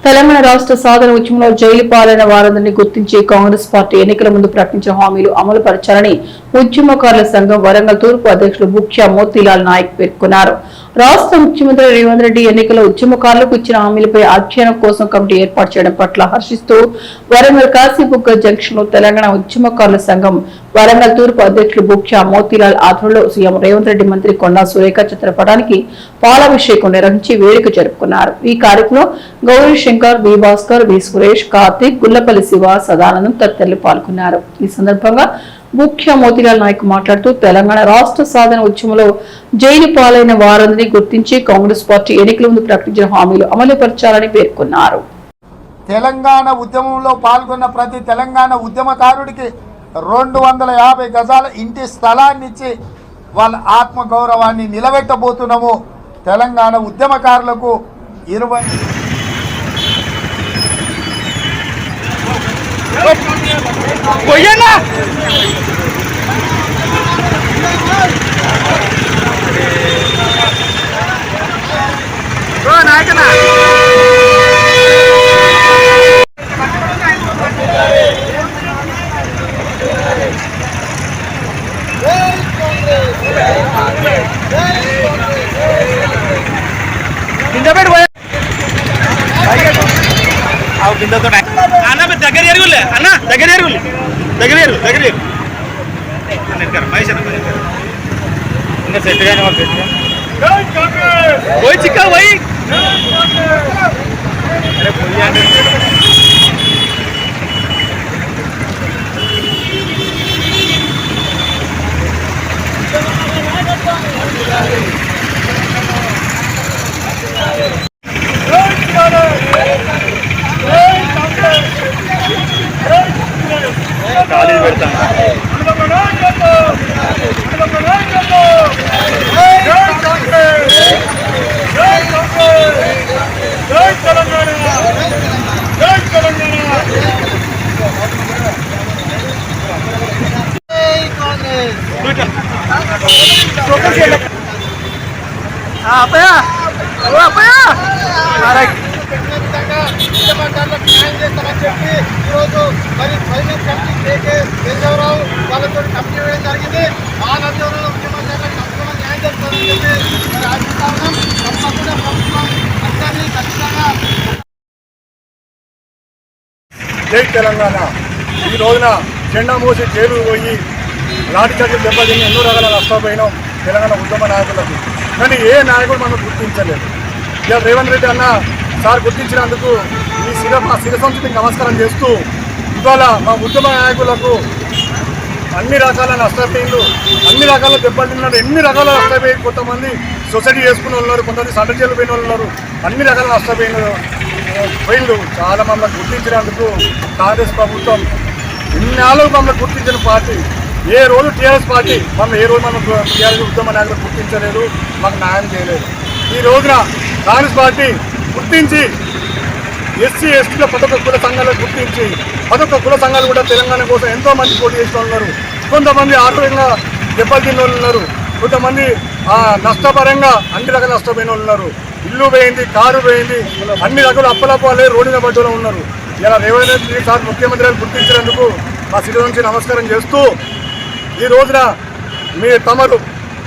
తెలంగాణ రాష్ట్ర సాధన ఉద్యమంలో జైలు పాలైన వారందరినీ గుర్తించి కాంగ్రెస్ పార్టీ ఎన్నికల ముందు ప్రకటించిన హామీలు అమలు పరచాలని ఉద్యమకారుల సంఘం వరంగల్ తూర్పు అధ్యక్షులు బుక్యా మోతీలాల్ నాయక్ పేర్కొన్నారు. రాష్ట్ర ముఖ్యమంత్రి రేవంత్ రెడ్డి ఎన్నికల ఉద్యమకారులకు ఇచ్చిన హామీలపై అధ్యయనం కోసం కమిటీ ఏర్పాటు చేయడం పట్ల హర్షిస్తూ వరంగల్ కాశీబుగ్గ జంక్షన్ లో తెలంగాణ ఉద్యమకారుల సంఘం వరంగల్ తూర్పు అధ్యక్షులు బుక్యా మోతీలాల్ ఆధ్వర్యంలో సీఎం రేవంత్ రెడ్డి మంత్రి కొండా సురేఖ చిత్రపటానికి పాలాభిషేకం నిర్వహించి వేడుక జరుపుకున్నారు. ఈ కార్యక్రమంలో గౌరీ శంకర్, వి భాస్కర్, వి సురేష్, కార్తిక్, గుల్లపల్లి శివ, సదానందం తదితరులు పాల్గొన్నారు. ఈ సందర్భంగా ముఖ్య మోతీలాల్ నాయక్ మాట్లాడుతూ తెలంగాణ రాష్ట్ర సాధన ఉద్యమంలో జైలు పాలైన వారందరినీ గుర్తించి కాంగ్రెస్ పార్టీ ఎన్నికల ముందు ప్రకటించిన హామీలు అమలు పరచాలని పేర్కొన్నారు. తెలంగాణ ఉద్యమంలో పాల్గొన్న ప్రతి తెలంగాణ ఉద్యమకారుడికి 250 గజాల ఇంటి స్థలాన్ని ఇచ్చి వాళ్ళ ఆత్మగౌరవాన్ని నిలబెట్టబోతున్నాము. తెలంగాణ ఉద్యమకారులకు 20 జై తెలంగాణ. ఈ రోజున జెండా మోసి జైలు పోయి లాఠీ చార్జీలు దెబ్బతిని ఎన్నో రకాల నష్టపోయినాం తెలంగాణ ఉద్యమ నాయకులకు. కానీ ఏ నాయకుడు మనం గుర్తించలేదు. ఇవాళ రేవంత్ రెడ్డి అన్న సార్ గుర్తించినందుకు మా శిరసంస్కృతికి నమస్కారం చేస్తూ ఇవాళ మా ఉద్యమ నాయకులకు అన్ని రకాల నష్టపోయిండు, అన్ని రకాల దెబ్బతిన్నారు, ఎన్ని రకాల నష్టపోయి కొంతమంది సొసైటీ చేసుకునే వాళ్ళు ఉన్నారు, కొంతమంది సండ జైలు పోయిన వాళ్ళు ఉన్నారు, అన్ని రకాల నష్టపోయిండు. చాలా మమ్మల్ని గుర్తించినందుకు కాంగ్రెస్ ప్రభుత్వం ఇన్నాళ్ళు మమ్మల్ని గుర్తించిన పార్టీ. ఏ రోజు టీఆర్ఎస్ పార్టీ ఏ రోజు మనం టీఆర్ఎస్ ఉద్యమ నాయకులు గుర్తించలేదు, మాకు న్యాయం చేయలేదు. ఈ రోజున కాంగ్రెస్ పార్టీ గుర్తించి ఎస్సీ ఎస్టీల ప్రతి ఒక్క కుల సంఘాలను గుర్తించి ప్రతి ఒక్క కుల సంఘాలు కూడా తెలంగాణ కోసం ఎంతో మంది పోటీ చేసిన వాళ్ళు ఉన్నారు. కొంతమంది ఆర్థికంగా దెబ్బతిన్న వాళ్ళు ఉన్నారు, కొంతమంది నష్టపరంగా అన్ని రకాల నష్టపోయిన వాళ్ళు ఉన్నారు. ఇల్లు పోయింది, కారు పోయింది, అన్ని రకాల అప్పలపాలే రోడ్డున పడ్డలో ఉన్నారు. ఇలా రేవంత్ రెడ్డి సార్ ముఖ్యమంత్రి గారు గుర్తించినందుకు మా శిర నుంచి నమస్కారం చేస్తూ ఈ రోజున తమరు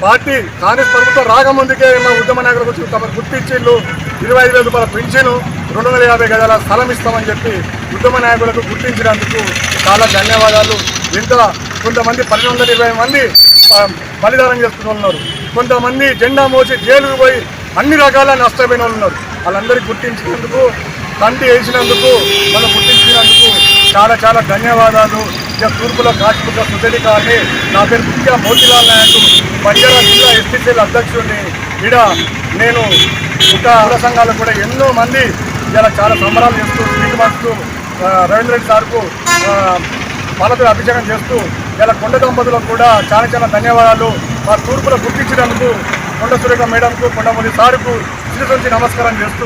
పార్టీ కాంగ్రెస్ ప్రభుత్వం రాకముందుకే మా ఉద్యమ నాయకులకు వచ్చి తమరు గుర్తించిళ్ళు 25,000 రూపాయల పెన్షన్, 250 గజాల స్థలం ఇస్తామని చెప్పి ఉద్యమ నాయకులకు గుర్తించినందుకు చాలా ధన్యవాదాలు. ఇంత కొంతమంది 1220 మంది బలిదానం చేస్తున్న ఉన్నారు, కొంతమంది జెండా మోసి జైలుకు పోయి అన్ని రకాల నష్టపోయిన వాళ్ళు ఉన్నారు. వాళ్ళందరికీ గుర్తించినందుకు, కంటి వేసినందుకు, మనం గుర్తించినందుకు చాలా చాలా ధన్యవాదాలు. ఇక తూర్పులో కాశీబుగ్గ సొసైటీ కాలనీ. నా పేరు ముఖ్య మోతీలాల్ నాయక్, బంజారా జిల్లా ఎస్పీసీఎల్ అధ్యక్షుడిని. ఇక్కడ నేను ఇంకా కుల సంఘాలకు కూడా ఎంతో మంది ఇలా చాలా సంబరాలు చేస్తూ స్వీట్ పంచుతూ రేవంత్ రెడ్డి సార్కు పాలతో అభిషేకం చేస్తూ ఇలా కొండ దంపతులకు కూడా చాలా చాలా ధన్యవాదాలు. మా తూర్పులో గుర్తించినందుకు కొండ సురేఖ మేడంకు, కొండమూరి సార్కు శిరసు నమస్కారం చేస్తూ